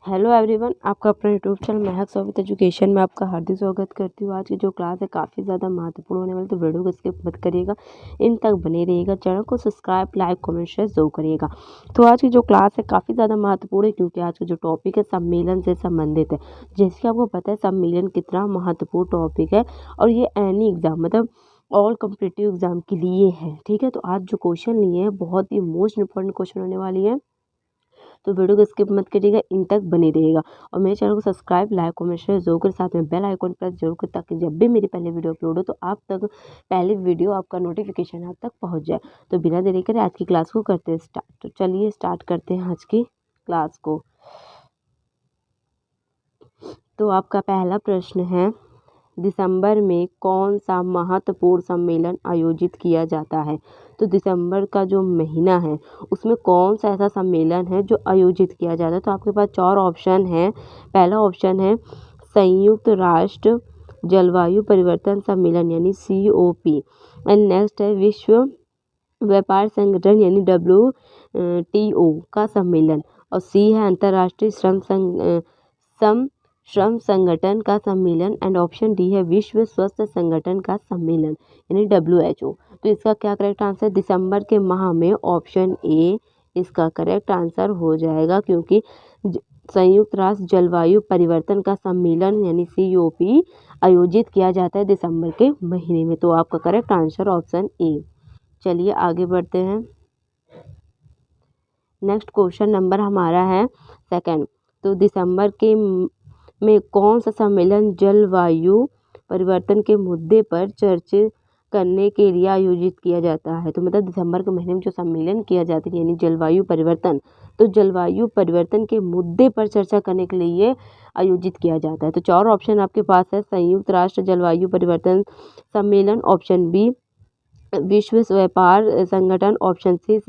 Hello everyone, आपका अपना YouTube channel महक सोवित education में आपका हार्दिक स्वागत करती हूँ। आज की जो क्लास है काफ़ी ज़्यादा महत्वपूर्ण होने वाली, तो वीडियो को स्किप मत करिएगा, इन तक बने रहिएगा। चैनल को सब्सक्राइब, लाइक, कमेंट, शेयर जरूर करिएगा। तो आज की जो क्लास है काफ़ी ज़्यादा महत्वपूर्ण है, क्योंकि आज का जो टॉपिक है सम्मेलन से संबंधित है। जैसे कि आपको पता है सम्मेलन कितना महत्वपूर्ण टॉपिक है, और ये एनी एग्जाम मतलब ऑल कॉम्पिटिटिव एग्जाम के लिए है। ठीक है, तो आज जो क्वेश्चन लिए हैं बहुत ही मोस्ट इंपॉर्टेंट क्वेश्चन होने वाली है, तो वीडियो को स्किप मत करिएगा, इन तक बने रहिएगा। और मेरे चैनल को सब्सक्राइब, लाइक, कमेंट, शेयर जरूर कर, साथ में बेल आइकन प्रेस जरूर कर, ताकि जब भी मेरी पहले वीडियो अपलोड हो तो आप तक पहले वीडियो आपका नोटिफिकेशन आप तक पहुंच जाए। तो बिना देरी करे आज की क्लास को करते हैं स्टार्ट। तो चलिए स्टार्ट करते हैं आज की क्लास को। तो आपका पहला प्रश्न है, दिसंबर में कौन सा महत्वपूर्ण सम्मेलन आयोजित किया जाता है? तो दिसंबर का जो महीना है उसमें कौन सा ऐसा सम्मेलन है जो आयोजित किया जाता है? तो आपके पास चार ऑप्शन है। पहला ऑप्शन है संयुक्त राष्ट्र जलवायु परिवर्तन सम्मेलन यानी COP, एंड नेक्स्ट है विश्व व्यापार संगठन यानी WTO का सम्मेलन, और सी है अंतर्राष्ट्रीय श्रम संगठन का सम्मेलन, एंड ऑप्शन डी है विश्व स्वास्थ्य संगठन का सम्मेलन यानी WHO। तो इसका क्या करेक्ट आंसर? दिसंबर के माह में ऑप्शन ए इसका करेक्ट आंसर हो जाएगा, क्योंकि संयुक्त राष्ट्र जलवायु परिवर्तन का सम्मेलन यानी COP आयोजित किया जाता है दिसंबर के महीने में। तो आपका करेक्ट आंसर ऑप्शन ए। चलिए आगे बढ़ते हैं। नेक्स्ट क्वेश्चन नंबर हमारा है सेकंड। तो दिसंबर के में कौन सा सम्मेलन जलवायु परिवर्तन के मुद्दे पर चर्चा करने के लिए आयोजित किया जाता है? तो मतलब दिसंबर के महीने में जो सम्मेलन किया जाता है यानी जलवायु परिवर्तन, तो जलवायु परिवर्तन के मुद्दे पर चर्चा करने के लिए आयोजित किया जाता है। तो चार ऑप्शन आपके पास है, संयुक्त राष्ट्र जलवायु परिवर्तन सम्मेलन, ऑप्शन बी विश्व व्यापार संगठन, ऑप्शन सी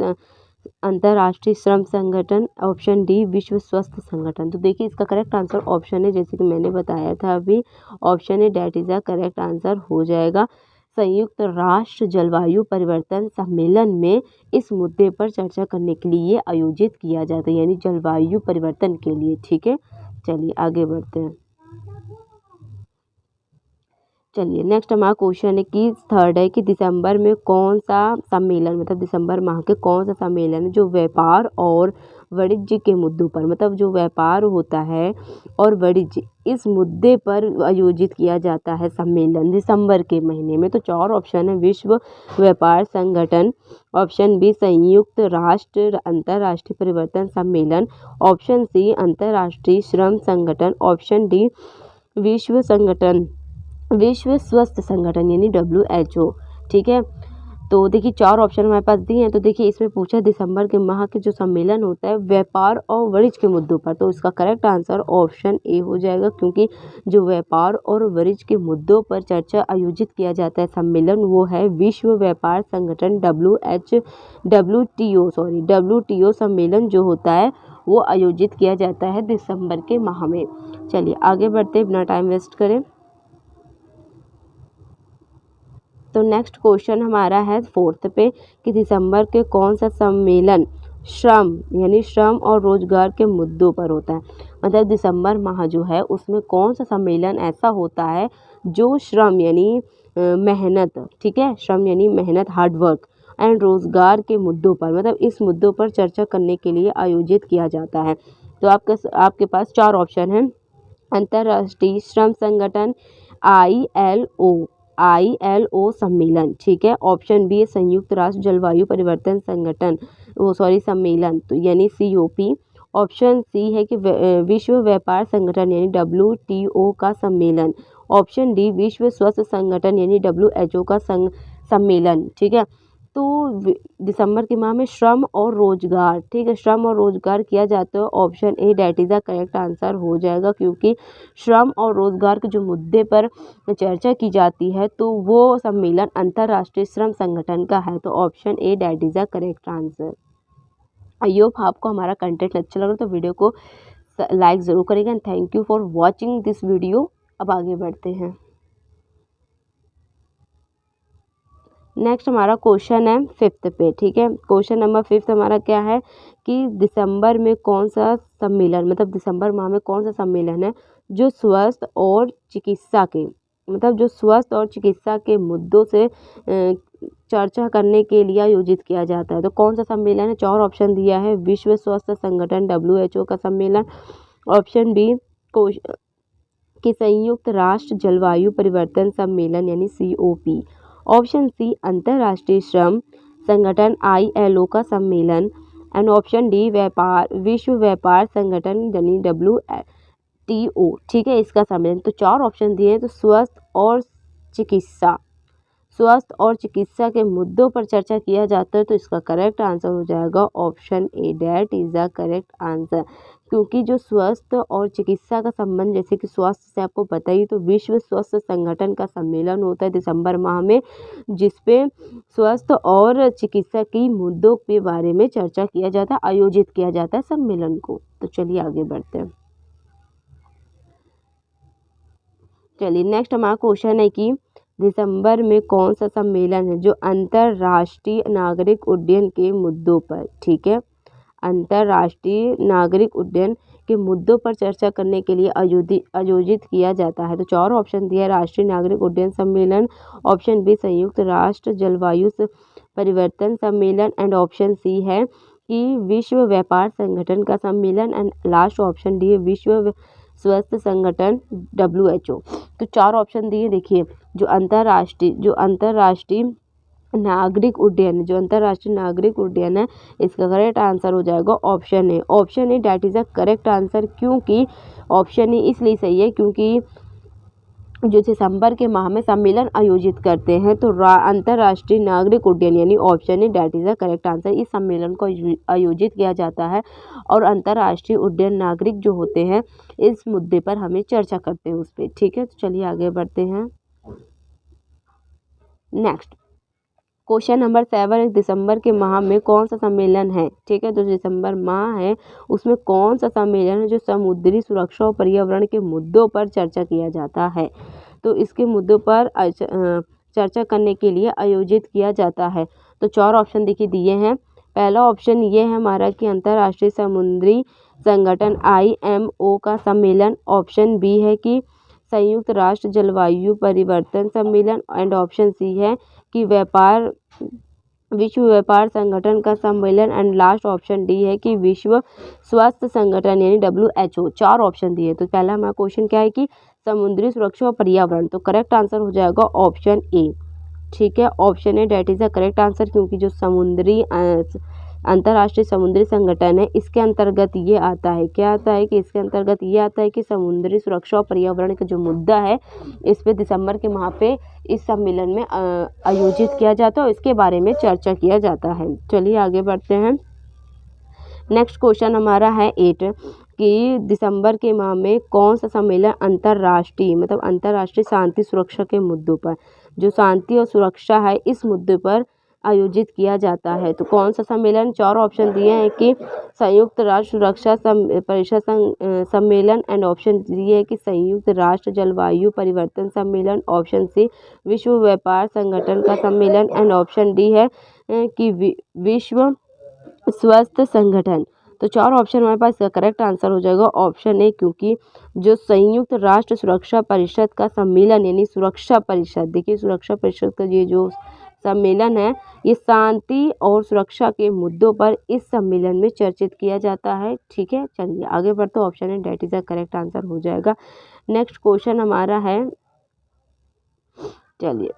अंतर्राष्ट्रीय श्रम संगठन, ऑप्शन डी विश्व स्वास्थ्य संगठन। तो देखिए इसका करेक्ट आंसर ऑप्शन है, जैसे कि मैंने बताया था अभी, option A that is the correct answer हो जाएगा। संयुक्त राष्ट्र जलवायु परिवर्तन सम्मेलन में इस मुद्दे पर चर्चा करने के लिए आयोजित किया जाता है, यानी जलवायु परिवर्तन के लिए। ठीक है, चलिए आगे बढ़ते हैं। चलिए नेक्स्ट हमारा क्वेश्चन है कि थर्ड है कि दिसंबर में कौन सा सम्मेलन, मतलब दिसंबर माह के कौन सा सम्मेलन है जो व्यापार और वाणिज्य के मुद्दों पर, मतलब जो व्यापार होता है और वाणिज्य इस मुद्दे पर आयोजित किया जाता है सम्मेलन दिसंबर के महीने में। तो चार ऑप्शन है, विश्व व्यापार संगठन, ऑप्शन बी संयुक्त राष्ट्र अंतर्राष्ट्रीय परिवर्तन सम्मेलन, ऑप्शन सी अंतर्राष्ट्रीय श्रम संगठन, ऑप्शन डी विश्व स्वास्थ्य संगठन यानी WHO। ठीक है, तो देखिए चार ऑप्शन हमारे पास दिए हैं। तो देखिए इसमें पूछा दिसंबर के माह के जो सम्मेलन होता है व्यापार और वाणिज्य के मुद्दों पर, तो इसका करेक्ट आंसर ऑप्शन ए हो जाएगा, क्योंकि जो व्यापार और वाणिज्य के मुद्दों पर चर्चा आयोजित किया जाता है सम्मेलन वो है विश्व व्यापार संगठन WTO सम्मेलन जो होता है वो आयोजित किया जाता है दिसंबर के माह में। चलिए आगे बढ़ते बिना टाइम वेस्ट करें। तो नेक्स्ट क्वेश्चन हमारा है फोर्थ पे कि दिसंबर के कौन सा सम्मेलन श्रम यानी श्रम और रोजगार के मुद्दों पर होता है? मतलब दिसंबर माह जो है उसमें कौन सा सम्मेलन ऐसा होता है जो श्रम यानी मेहनत, ठीक है, श्रम यानी मेहनत हार्डवर्क एंड रोजगार के मुद्दों पर, मतलब इस मुद्दों पर चर्चा करने के लिए आयोजित किया जाता है। तो आपके पास चार ऑप्शन हैं, अंतर्राष्ट्रीय श्रम संगठन ILO सम्मेलन, ठीक है, ऑप्शन बी है संयुक्त राष्ट्र जलवायु परिवर्तन संगठन सम्मेलन तो यानी COP, ऑप्शन सी है कि विश्व व्यापार संगठन यानी WTO का सम्मेलन, ऑप्शन डी विश्व स्वास्थ्य संगठन यानी WHO का सम्मेलन। ठीक है, तो दिसंबर के माह में श्रम और रोजगार, ठीक है, श्रम और रोजगार किया जाता है, option A that is the correct answer हो जाएगा, क्योंकि श्रम और रोजगार के जो मुद्दे पर चर्चा की जाती है तो वो सम्मेलन अंतर्राष्ट्रीय श्रम संगठन का है। तो option A that is the correct answer. I hope आपको हमारा कंटेंट अच्छा लगा तो वीडियो को लाइक ज़रूर करेगा, and thank you for watching this video. अब आगे बढ़ते हैं। नेक्स्ट हमारा क्वेश्चन है 5th पे, ठीक है। क्वेश्चन नंबर 5 हमारा क्या है कि दिसंबर में कौन सा सम्मेलन, मतलब दिसंबर माह में कौन सा सम्मेलन है जो स्वास्थ्य और चिकित्सा के, मतलब जो स्वास्थ्य और चिकित्सा के मुद्दों से चर्चा करने के लिए आयोजित किया जाता है। तो कौन सा सम्मेलन है? 4 ऑप्शन दिया है। विश्व स्वास्थ्य संगठन WHO का सम्मेलन, ऑप्शन बी कि संयुक्त राष्ट्र जलवायु परिवर्तन सम्मेलन यानी COP, ऑप्शन सी अंतर्राष्ट्रीय श्रम संगठन ILO का सम्मेलन, एंड ऑप्शन डी विश्व व्यापार संगठन यानी WTO, ठीक है, इसका सम्मेलन। तो 4 ऑप्शन दिए हैं। तो स्वास्थ्य और चिकित्सा के मुद्दों पर चर्चा किया जाता है, तो इसका करेक्ट आंसर हो जाएगा option A, that is the correct answer. क्योंकि जो स्वास्थ्य और चिकित्सा का संबंध, जैसे कि स्वास्थ्य से आपको पता ही, तो विश्व स्वास्थ्य संगठन का सम्मेलन होता है दिसंबर माह में, जिसपे स्वास्थ्य और चिकित्सा की मुद्दों के बारे में चर्चा किया जाता है, आयोजित किया जाता है सम्मेलन को। तो चलिए आगे बढ़ते हैं। चलिए नेक्स्ट हमारा क्वेश्चन है कि दिसंबर में कौन सा सम्मेलन है जो अंतर्राष्ट्रीय नागरिक उड्डयन के मुद्दों पर, ठीक है, अंतर्राष्ट्रीय नागरिक उड्डयन के मुद्दों पर चर्चा करने के लिए आयोजित किया जाता है। तो 4 ऑप्शन दिया है। राष्ट्रीय नागरिक उड्डयन सम्मेलन, ऑप्शन बी संयुक्त राष्ट्र जलवायु परिवर्तन सम्मेलन, एंड ऑप्शन सी है कि विश्व व्यापार संगठन का सम्मेलन, एंड लास्ट ऑप्शन डी है विश्व स्वास्थ्य संगठन WHO। तो 4 ऑप्शन दिए। देखिए जो अंतर्राष्ट्रीय नागरिक उड्डयन है, इसका करेक्ट आंसर हो जाएगा option A, that is the correct answer. क्योंकि ऑप्शन ए इसलिए सही है क्योंकि जो दिसंबर के माह में सम्मेलन आयोजित करते हैं, तो अंतर्राष्ट्रीय नागरिक उड्डयन यानी option A, that is the correct answer. इस सम्मेलन को आयोजित किया जाता है और अंतर्राष्ट्रीय उड्डयन नागरिक जो होते हैं इस मुद्दे पर हमें चर्चा करते हैं उस पर, ठीक है। तो चलिए आगे बढ़ते हैं। नेक्स्ट क्वेश्चन नंबर 7, दिसंबर के माह में कौन सा सम्मेलन है, ठीक है। जो दिसंबर माह है उसमें कौन सा सम्मेलन है जो समुद्री सुरक्षा और पर्यावरण के मुद्दों पर चर्चा किया जाता है। तो इसके मुद्दों पर चर्चा करने के लिए आयोजित किया जाता है। तो 4 ऑप्शन देखिए दिए हैं। पहला ऑप्शन ये है हमारा कि अंतर्राष्ट्रीय समुद्री संगठन IMO का सम्मेलन, ऑप्शन बी है कि संयुक्त राष्ट्र जलवायु परिवर्तन सम्मेलन, एंड ऑप्शन सी है कि विश्व व्यापार संगठन का सम्मेलन, एंड लास्ट ऑप्शन डी है कि विश्व स्वास्थ्य संगठन यानी WHO। 4 ऑप्शन दिए। तो पहला हमारा क्वेश्चन क्या है कि समुद्री सुरक्षा और पर्यावरण, तो करेक्ट आंसर हो जाएगा ऑप्शन ए, ठीक है, option A that is the correct answer. क्योंकि जो अंतर्राष्ट्रीय समुद्री संगठन है इसके अंतर्गत ये आता है, क्या आता है कि इसके अंतर्गत ये आता है कि समुद्री सुरक्षा और पर्यावरण का जो मुद्दा है इस पे दिसंबर के माह पे इस सम्मेलन में आयोजित किया जाता है और इसके बारे में चर्चा किया जाता है। चलिए आगे बढ़ते हैं। नेक्स्ट क्वेश्चन हमारा है 8 कि दिसंबर के माह में कौन सा सम्मेलन अंतर्राष्ट्रीय शांति सुरक्षा के मुद्दों पर, जो शांति और सुरक्षा है इस मुद्दे पर आयोजित किया जाता है। तो कौन सा सम्मेलन? 4 ऑप्शन दिए हैं कि संयुक्त राष्ट्र सुरक्षा परिषद सम्मेलन, एंड ऑप्शन डी है कि संयुक्त राष्ट्र जलवायु परिवर्तन सम्मेलन, ऑप्शन सी विश्व व्यापार संगठन का सम्मेलन, एंड ऑप्शन डी है कि विश्व स्वास्थ्य संगठन। तो 4 ऑप्शन हमारे पास करेक्ट आंसर हो जाएगा ऑप्शन ए, क्योंकि जो संयुक्त राष्ट्र सुरक्षा परिषद का सम्मेलन यानी सुरक्षा परिषद, देखिए सुरक्षा परिषद का ये जो सम्मेलन है ये शांति और सुरक्षा के मुद्दों पर इस सम्मेलन में चर्चित किया जाता है। ठीक है, चलिए आगे बढ़ते ऑप्शन है that is the correct answer हो जाएगा। नेक्स्ट क्वेश्चन हमारा है, चलिए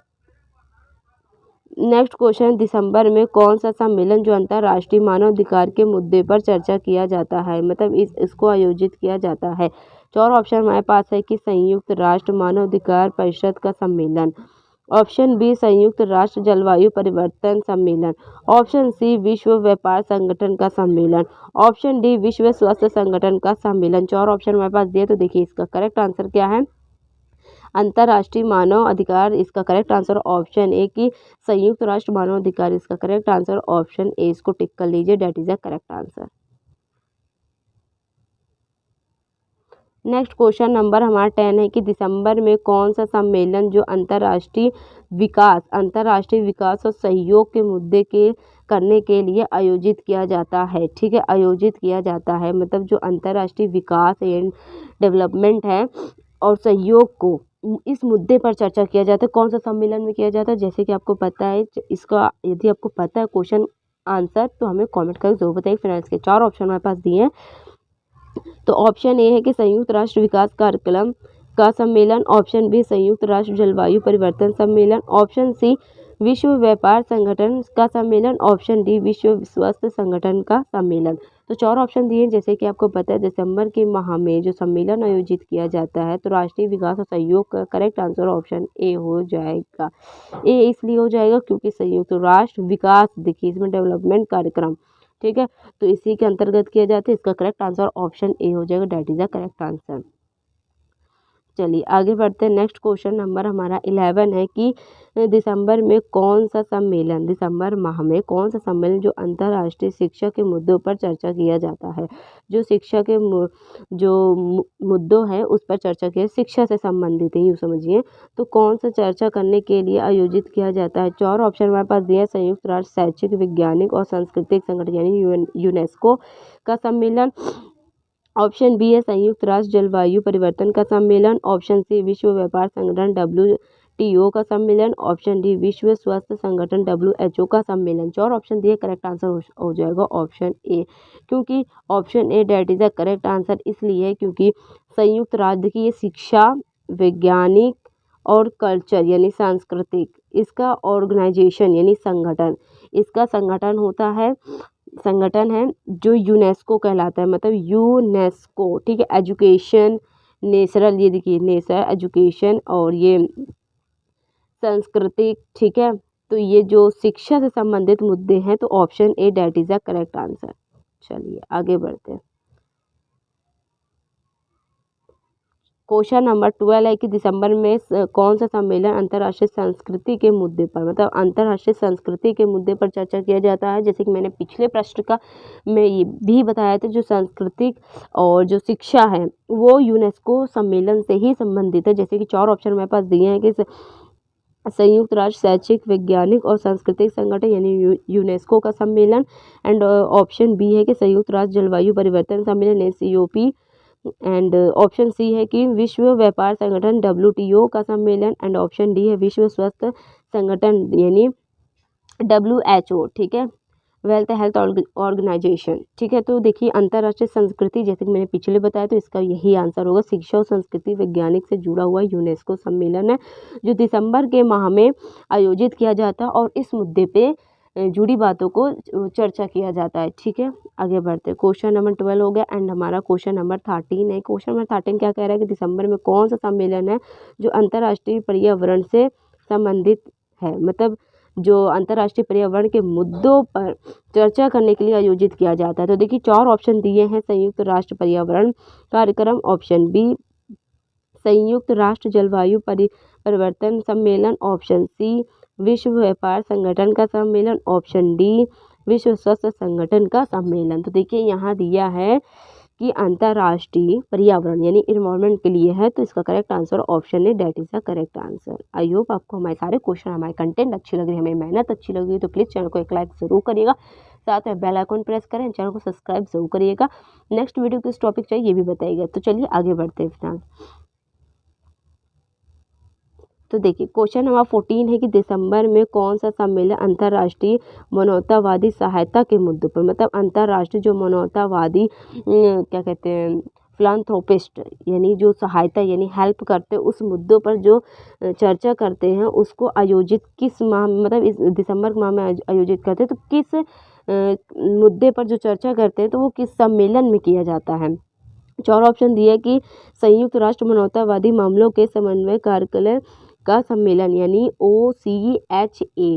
नेक्स्ट क्वेश्चन, दिसंबर में कौन सा सम्मेलन जो अंतर्राष्ट्रीय मानवाधिकार के मुद्दे पर चर्चा किया जाता है, मतलब इसको आयोजित किया जाता है। 4 ऑप्शन हमारे पास है कि संयुक्त राष्ट्र मानवाधिकार परिषद का सम्मेलन, ऑप्शन बी संयुक्त राष्ट्र जलवायु परिवर्तन सम्मेलन, ऑप्शन सी विश्व व्यापार संगठन का सम्मेलन, ऑप्शन डी विश्व स्वास्थ्य संगठन का सम्मेलन। 4 ऑप्शन हमारे पास दिए, तो देखिए इसका करेक्ट आंसर क्या है, अंतर्राष्ट्रीय मानव अधिकार। इसका करेक्ट आंसर ऑप्शन ए कि संयुक्त राष्ट्र मानव अधिकार, इसका करेक्ट आंसर ऑप्शन ए, इसको टिक कर लीजिए, that is the correct answer. Next question number हमारा 10 है कि दिसंबर में कौन सा सम्मेलन जो अंतर्राष्ट्रीय विकास और सहयोग के मुद्दे के करने के लिए आयोजित किया जाता है। ठीक है, आयोजित किया जाता है मतलब जो अंतर्राष्ट्रीय विकास एंड डेवलपमेंट है और सहयोग को इस मुद्दे पर चर्चा किया जाता है। कौन सा सम्मेलन में किया जाता है, जैसे कि आपको पता है इसका, यदि आपको पता है क्वेश्चन आंसर तो हमें कमेंट करके जरूर बताइए। फ्रेंड्स के 4 ऑप्शन हमारे पास दिए हैं। तो ऑप्शन ए है कि संयुक्त राष्ट्र विकास कार्यक्रम का सम्मेलन, ऑप्शन बी संयुक्त राष्ट्र जलवायु परिवर्तन सम्मेलन, ऑप्शन सी विश्व व्यापार संगठन का सम्मेलन, ऑप्शन डी विश्व स्वास्थ्य संगठन का सम्मेलन। तो 4 ऑप्शन दिए, जैसे कि आपको पता है दिसंबर के माह में जो सम्मेलन आयोजित किया जाता है तो राष्ट्रीय विकास और सहयोग का करेक्ट आंसर ऑप्शन ए हो जाएगा। ए इसलिए हो जाएगा क्योंकि संयुक्त राष्ट्र विकास, देखिए इसमें डेवलपमेंट कार्यक्रम, ठीक है, तो इसी के अंतर्गत किया जाता है। इसका करेक्ट आंसर ऑप्शन ए हो जाएगा, that is the correct answer. चलिए आगे बढ़ते हैं। नेक्स्ट क्वेश्चन नंबर हमारा 11 है कि दिसंबर में कौन सा सम्मेलन, दिसंबर माह में कौन सा सम्मेलन जो अंतर्राष्ट्रीय शिक्षा के मुद्दों पर चर्चा किया जाता है। जो शिक्षा के मुद्दों है उस पर चर्चा किया, शिक्षा से संबंधित है यूँ समझिए। तो कौन सा चर्चा करने के लिए आयोजित किया जाता है। 4 ऑप्शन हमारे पास दिया है। संयुक्त राष्ट्र शैक्षिक वैज्ञानिक और सांस्कृतिक संगठन यानी यूनेस्को का सम्मेलन, ऑप्शन बी है संयुक्त राष्ट्र जलवायु परिवर्तन का सम्मेलन, ऑप्शन सी विश्व व्यापार संगठन WTO का सम्मेलन, ऑप्शन डी विश्व स्वास्थ्य संगठन WHO का सम्मेलन। 4 ऑप्शन दिए, करेक्ट आंसर हो जाएगा ऑप्शन ए, क्योंकि option A that is the correct answer इसलिए है क्योंकि संयुक्त राज्य की ये शिक्षा, वैज्ञानिक और कल्चर यानी सांस्कृतिक, इसका ऑर्गेनाइजेशन यानी संगठन, इसका संगठन है जो यूनेस्को कहलाता है, मतलब यूनेस्को। ठीक है, एजुकेशन, नेचुरल, ये देखिए नेचर, एजुकेशन और ये सांस्कृतिक। ठीक है, तो ये जो शिक्षा से संबंधित मुद्दे हैं तो option A that is the correct answer. चलिए आगे बढ़ते हैं। क्वेश्चन नंबर 12 है कि दिसंबर में कौन सा सम्मेलन अंतर्राष्ट्रीय संस्कृति के मुद्दे पर, मतलब अंतर्राष्ट्रीय संस्कृति के मुद्दे पर चर्चा किया जाता है। जैसे कि मैंने पिछले प्रश्न का में ये भी बताया था, जो सांस्कृतिक और जो शिक्षा है वो यूनेस्को सम्मेलन से ही संबंधित है। जैसे कि 4 ऑप्शन मेरे पास दिए हैं कि संयुक्त राष्ट्र शैक्षिक वैज्ञानिक और सांस्कृतिक संगठन यानी यूनेस्को का सम्मेलन, एंड ऑप्शन बी है कि संयुक्त राष्ट्र जलवायु परिवर्तन सम्मेलन COP, एंड ऑप्शन सी है कि विश्व व्यापार संगठन WTO का सम्मेलन, एंड ऑप्शन डी है विश्व स्वास्थ्य संगठन यानी WHO। ठीक है, वेल्थ हेल्थ ऑर्गेनाइजेशन। ठीक है, तो देखिए अंतर्राष्ट्रीय संस्कृति, जैसे कि मैंने पिछले बताया, तो इसका यही आंसर होगा। शिक्षा और संस्कृति वैज्ञानिक से जुड़ा हुआ यूनेस्को सम्मेलन है जो दिसंबर के माह में आयोजित किया जाता है और इस मुद्दे पे जुड़ी बातों को चर्चा किया जाता है। ठीक है, आगे बढ़ते हैं। क्वेश्चन नंबर 12 हो गया, एंड हमारा क्वेश्चन नंबर 13 है। क्वेश्चन नंबर 13 क्या कह रहा है कि दिसंबर में कौन सा सम्मेलन है जो अंतर्राष्ट्रीय पर्यावरण से संबंधित है, मतलब जो अंतर्राष्ट्रीय पर्यावरण के मुद्दों पर चर्चा करने के लिए आयोजित किया जाता है। तो देखिए 4 ऑप्शन दिए हैं। संयुक्त राष्ट्र पर्यावरण कार्यक्रम, ऑप्शन बी संयुक्त राष्ट्र जलवायु परिवर्तन सम्मेलन, ऑप्शन सी विश्व व्यापार संगठन का सम्मेलन, ऑप्शन डी विश्व स्वास्थ्य संगठन का सम्मेलन। तो देखिए यहाँ दिया है कि अंतर्राष्ट्रीय पर्यावरण यानी इन्वायरमेंट के लिए है, तो इसका करेक्ट आंसर ऑप्शन है, that is the correct answer. I hope आपको हमारे सारे क्वेश्चन, हमारे कंटेंट अच्छी लग रही है, हमें मेहनत अच्छी लग रही है, तो प्लीज़ चैनल को एक लाइक ज़रूर करिएगा, साथ में बेल आइकन प्रेस करें, चैनल को सब्सक्राइब जरूर करिएगा। नेक्स्ट वीडियो किस टॉपिक चाहिए ये भी बताइएगा। तो चलिए आगे बढ़ते हैं फिलहाल। तो देखिए क्वेश्चन नंबर 14 है कि दिसंबर में कौन सा सम्मेलन अंतर्राष्ट्रीय मानवतावादी सहायता के मुद्दों पर, मतलब अंतर्राष्ट्रीय जो मानवतावादी क्या कहते हैं फिलान्थ्रोपिस्ट यानी जो सहायता यानी हेल्प करते हैं उस मुद्दों पर जो चर्चा करते हैं उसको आयोजित किस माह, मतलब इस दिसंबर माह में आयोजित करते हैं, तो किस मुद्दे पर जो चर्चा करते हैं तो वो किस सम्मेलन में किया जाता है। 4 ऑप्शन दिए कि संयुक्त राष्ट्र मानवतावादी मामलों के समन्वय कार्यालय का सम्मेलन यानी OCHA।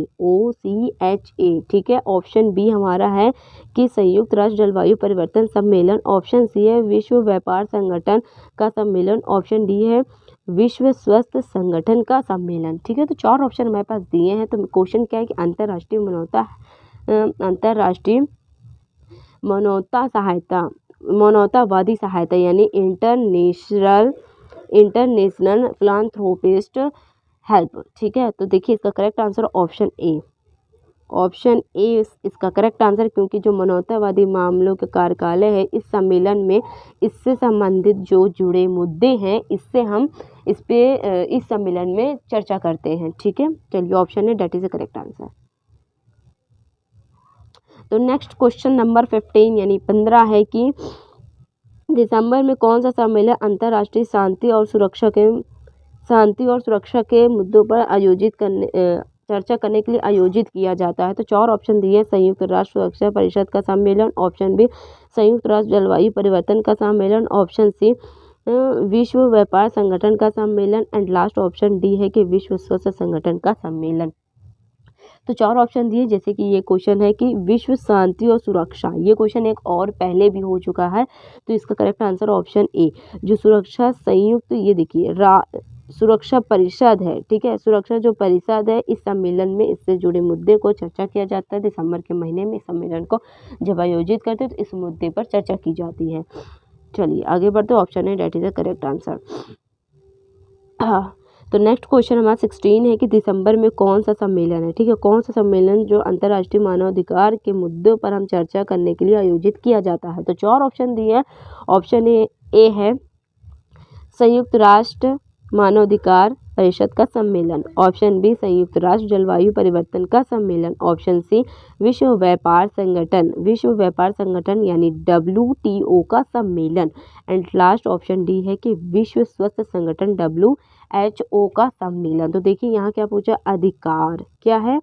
ठीक है, ऑप्शन बी हमारा है कि संयुक्त राष्ट्र जलवायु परिवर्तन सम्मेलन, ऑप्शन सी है विश्व व्यापार संगठन का सम्मेलन, ऑप्शन डी है विश्व स्वास्थ्य संगठन का सम्मेलन। ठीक है, तो 4 ऑप्शन हमारे पास दिए हैं। तो क्वेश्चन क्या है कि अंतर्राष्ट्रीय मानवता सहायता मानवतावादी सहायता यानी इंटरनेशनल फिलान्थ्रोपिस्ट हेल्प। ठीक है, तो देखिए इसका correct answer option A. Option A इसका करेक्ट आंसर, क्योंकि जो मानवतावादी मामलों के कार्यकालय है इस सम्मेलन में इससे संबंधित जो जुड़े मुद्दे हैं इससे हम इस सम्मेलन में चर्चा करते हैं। ठीक है, चलिए option A that is the correct answer. तो नेक्स्ट क्वेश्चन नंबर 15 यानी 15 है कि दिसंबर में कौन सा सम्मेलन अंतर्राष्ट्रीय शांति और सुरक्षा के मुद्दों पर चर्चा करने के लिए आयोजित किया जाता है। तो 4 ऑप्शन दिए। संयुक्त राष्ट्र सुरक्षा परिषद का सम्मेलन, ऑप्शन बी संयुक्त राष्ट्र जलवायु परिवर्तन का सम्मेलन, ऑप्शन सी विश्व व्यापार संगठन का सम्मेलन एंड लास्ट ऑप्शन डी है कि विश्व स्वास्थ्य संगठन का सम्मेलन। तो 4 ऑप्शन दिए, जैसे कि ये क्वेश्चन है कि विश्व शांति और सुरक्षा, ये क्वेश्चन एक और पहले भी हो चुका है, तो इसका करेक्ट आंसर ऑप्शन ए जो सुरक्षा संयुक्त, ये देखिए सुरक्षा परिषद है। ठीक है, सुरक्षा जो परिषद है इस सम्मेलन में इससे जुड़े मुद्दे को चर्चा किया जाता है। दिसंबर के महीने में इस सम्मेलन को जब आयोजित करते हैं तो इस मुद्दे पर चर्चा की जाती है। चलिए आगे बढ़ते, ऑप्शन है that is the correct answer. हाँ, तो नेक्स्ट क्वेश्चन हमारा 16 है कि दिसंबर में कौन सा सम्मेलन है। ठीक है, कौन सा सम्मेलन जो अंतर्राष्ट्रीय मानवाधिकार के मुद्दों पर हम चर्चा करने के लिए आयोजित किया जाता है। तो 4 ऑप्शन दिए हैं। ऑप्शन ए है संयुक्त राष्ट्र मानवाधिकार परिषद का सम्मेलन, ऑप्शन बी संयुक्त राष्ट्र जलवायु परिवर्तन का सम्मेलन, ऑप्शन सी विश्व व्यापार संगठन यानी WTO का सम्मेलन एंड लास्ट ऑप्शन डी है कि विश्व स्वास्थ्य संगठन WHO का सम्मेलन। तो देखिए यहाँ क्या पूछा, अधिकार, क्या है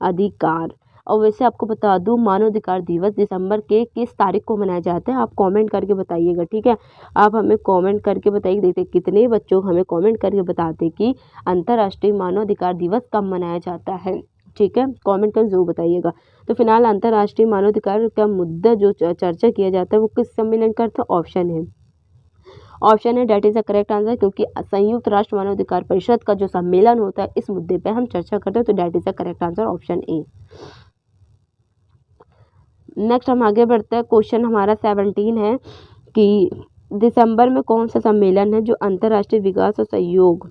अधिकार। और वैसे आपको बता दूं मानवाधिकार दिवस दिसंबर के किस तारीख को मनाया जाता है, आप कमेंट करके बताइएगा। ठीक है, आप हमें कमेंट करके बताइए, देखते कितने बच्चों हमें कमेंट करके बताते कि अंतर्राष्ट्रीय मानवाधिकार दिवस कब मनाया जाता है। ठीक है, कमेंट कर जरूर बताइएगा। तो फिलहाल अंतर्राष्ट्रीय मानवाधिकार का मुद्दा जो चर्चा किया जाता है वो किस सम्मेलन का, ऑप्शन है that is the correct answer, क्योंकि संयुक्त राष्ट्र मानवाधिकार परिषद का जो सम्मेलन होता है इस मुद्दे पर हम चर्चा करते हैं। तो that is the correct answer option A. Next हम आगे बढ़ते हैं, क्वेश्चन हमारा 17 है कि दिसंबर में कौन सा सम्मेलन है जो अंतर्राष्ट्रीय विकास और सहयोग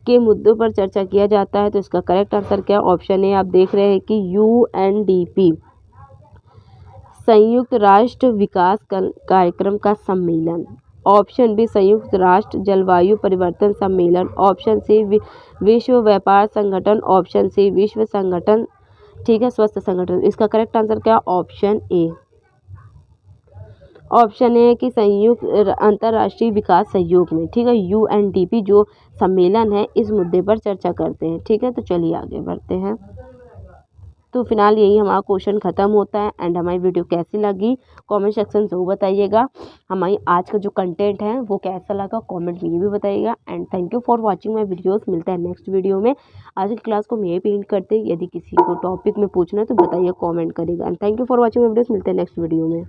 के मुद्दों पर चर्चा किया जाता है। तो इसका करेक्ट आंसर क्या, ऑप्शन ए आप देख रहे हैं कि UNDP संयुक्त राष्ट्र विकास कार्यक्रम का सम्मेलन, ऑप्शन बी संयुक्त राष्ट्र जलवायु परिवर्तन सम्मेलन, ऑप्शन सी विश्व व्यापार संगठन, ऑप्शन सी विश्व संगठन, ठीक है, स्वास्थ्य संगठन। इसका करेक्ट आंसर क्या, ऑप्शन ए। ऑप्शन ए है कि संयुक्त अंतर्राष्ट्रीय विकास सहयोग में, ठीक है, UNDP जो सम्मेलन है इस मुद्दे पर चर्चा करते हैं। ठीक है, तो चलिए आगे बढ़ते हैं। तो फिलहाल यही हमारा क्वेश्चन ख़त्म होता है। एंड हमारी वीडियो कैसी लगी कमेंट सेक्शन ज़रूर बताइएगा। हमारी आज का जो कंटेंट है वो कैसा लगा कमेंट में ये भी बताइएगा। And thank you for watching my videos. मिलता है नेक्स्ट वीडियो में। आज की क्लास को हम यही पे एंड करते हैं। यदि किसी को टॉपिक में पूछना है तो बताइए, कमेंट करेगा। And thank you for watching my videos. मिलते हैं नेक्स्ट वीडियो में।